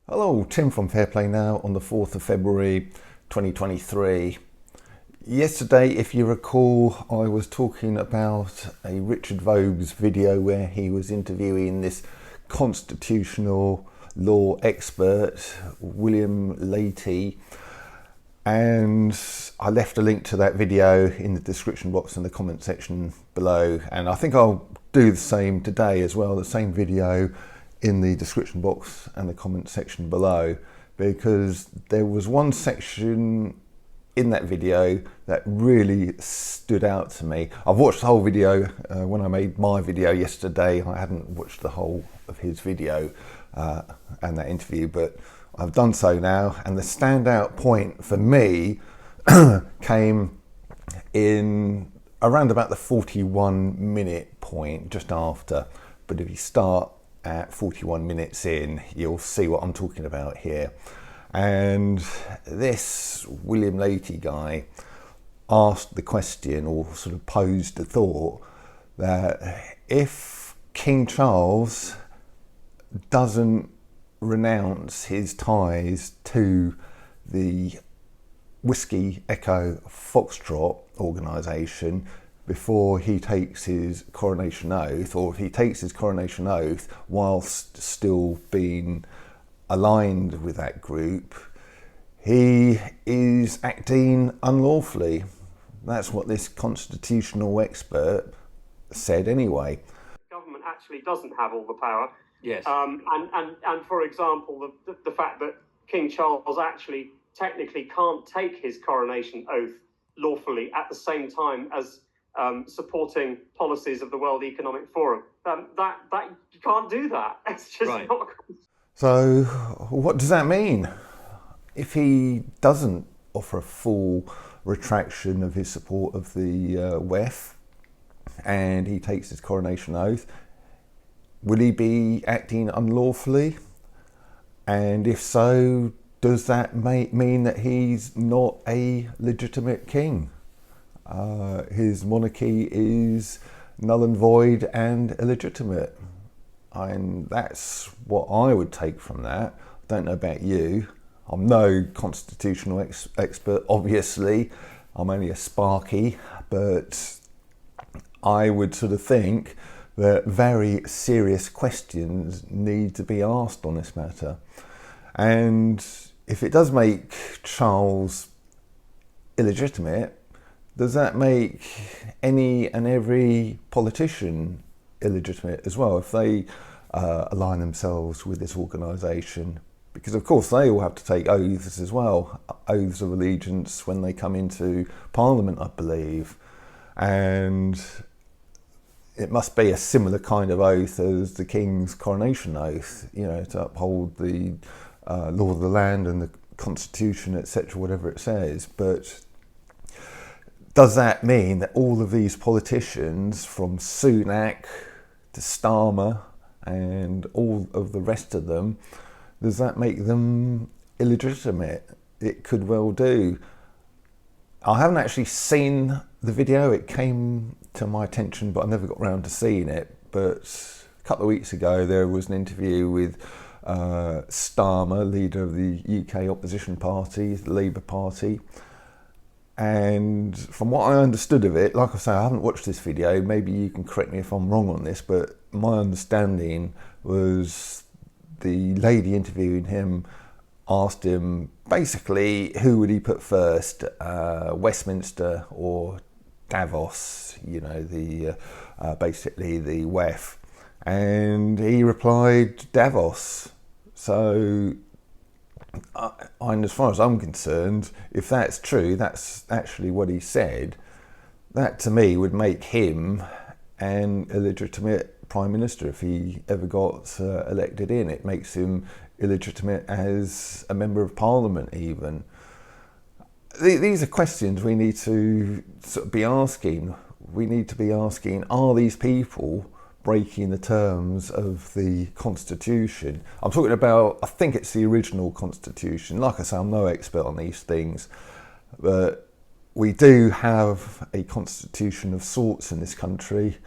Hello, Tim from Fair Play Now on the 4th of February 2023. Yesterday, if you recall, I was talking about a Richard Vobes video where he was interviewing this constitutional law expert, William Leahy, and I left a link to that video in the description box in the comment section below, and I think I'll do the same today as well, the same video in the description box and the comment section below, because there was one section in that video that really stood out to me. I've watched the whole video. When I made my video yesterday, I hadn't watched the whole of his video and that interview, but I've done so now, and the standout point for me came in around about the 41-minute point, just after. But if you start at 41 minutes in, you'll see what I'm talking about here. And this William Leahy guy asked the question, or sort of posed the thought, that if King Charles doesn't renounce his ties to the Whiskey Echo Foxtrot organisation before he takes his coronation oath, or if he takes his coronation oath whilst still being aligned with that group, he is acting unlawfully. That's what this constitutional expert said anyway. The government actually doesn't have all the power. Yes. And for example, the fact that King Charles actually technically can't take his coronation oath lawfully at the same time as supporting policies of the World Economic Forum. That you can't do that. It's just Right. not. So what does that mean? If he doesn't offer a full retraction of his support of the WEF and he takes his coronation oath, will he be acting unlawfully? And if so, does that mean that he's not a legitimate king? His monarchy is null and void and illegitimate. And that's what I would take from that. I don't know about you. I'm no constitutional expert, obviously. I'm only a sparky, but I would sort of think that very serious questions need to be asked on this matter. And if it does make Charles illegitimate, does that make any and every politician illegitimate as well, if they align themselves with this organisation? Because of course they all have to take oaths as well, oaths of allegiance when they come into Parliament, I believe. And it must be a similar kind of oath as the King's coronation oath, you know, to uphold the law of the land and the Constitution, etc., whatever it says. But does that mean that all of these politicians, from Sunak to Starmer and all of the rest of them, does that make them illegitimate? It could well do. I haven't actually seen the video. It came to my attention, but I never got around to seeing it. But a couple of weeks ago, there was an interview with Starmer, leader of the UK opposition party, the Labour Party. And from what I understood of it, like I say, I haven't watched this video, maybe you can correct me if I'm wrong on this, but my understanding was the lady interviewing him asked him basically who would he put first, Westminster or Davos, you know, the basically the WEF, and he replied Davos. So and as far as I'm concerned, if that's true, that's actually what he said, that to me would make him an illegitimate Prime Minister if he ever got elected in. It makes him illegitimate as a Member of Parliament even. These are questions we need to sort of be asking. We need to be asking, are these people breaking the terms of the Constitution? I'm talking about, I think it's the original Constitution. Like I say, I'm no expert on these things, but we do have a constitution of sorts in this country.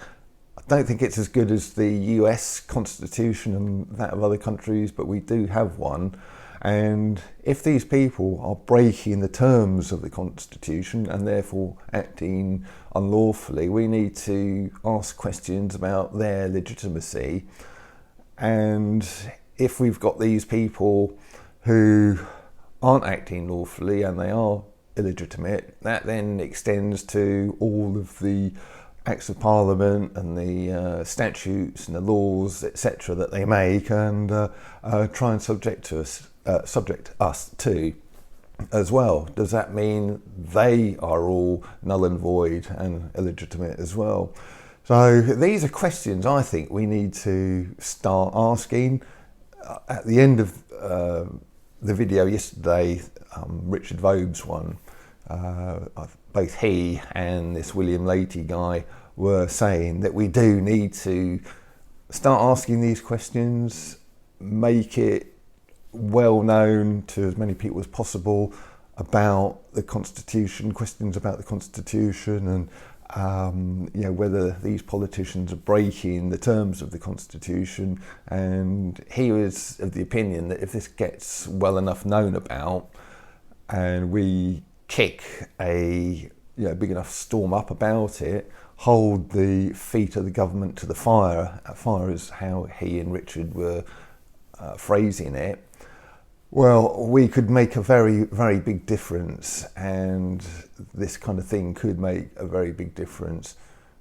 I don't think it's as good as the US Constitution and that of other countries, but we do have one. And if these people are breaking the terms of the Constitution and therefore acting unlawfully, we need to ask questions about their legitimacy. And if we've got these people who aren't acting lawfully and they are illegitimate, that then extends to all of the Acts of Parliament and the statutes and the laws, etc., that they make and try and subject us to as well. Does that mean they are all null and void and illegitimate as well? So these are questions I think we need to start asking. At the end of the video yesterday, Richard Vogue's one, both he and this William Leahy guy were saying that we do need to start asking these questions, make it well known to as many people as possible about the Constitution, questions about the Constitution, and whether these politicians are breaking the terms of the Constitution. And he was of the opinion that if this gets well enough known about and we kick a big enough storm up about it, hold the feet of the government to the fire, is how he and Richard were phrasing it, well, we could make a very, very big difference, and this kind of thing could make a very big difference.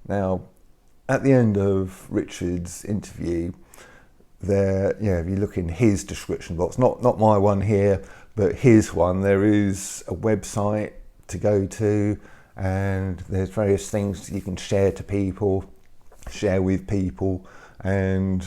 Now, at the end of Richard's interview, there, if you look in his description box, not my one here, but his one, there is a website to go to, and there's various things you can share with people, and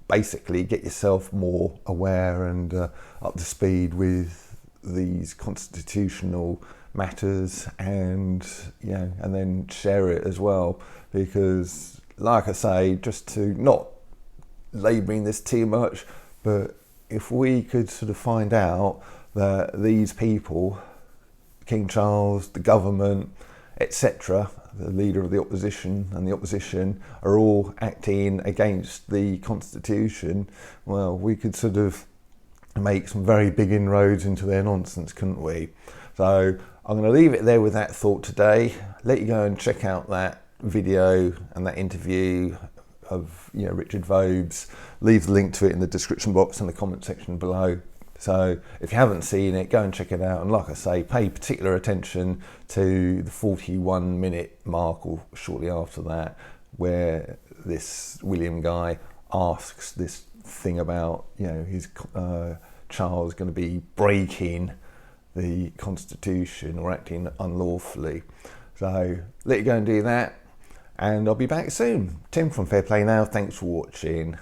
basically get yourself more aware and up to speed with these constitutional matters, and and then share it as well, because like I say, just to not labouring this too much, but if we could sort of find out that these people, King Charles, the government, etc., the leader of the opposition and the opposition, are all acting against the Constitution, well, we could sort of make some very big inroads into their nonsense, couldn't we? So I'm going to leave it there with that thought today. Let you go and check out that video and that interview of Richard Vogue's. Leave the link to it in the description box and the comment section below. So if you haven't seen it, go and check it out. And like I say, pay particular attention to the 41-minute mark or shortly after that, where this William guy asks this thing about, his Charles going to be breaking the Constitution or acting unlawfully. So let you go and do that, and I'll be back soon. Tim from Fair Play Now. Thanks for watching.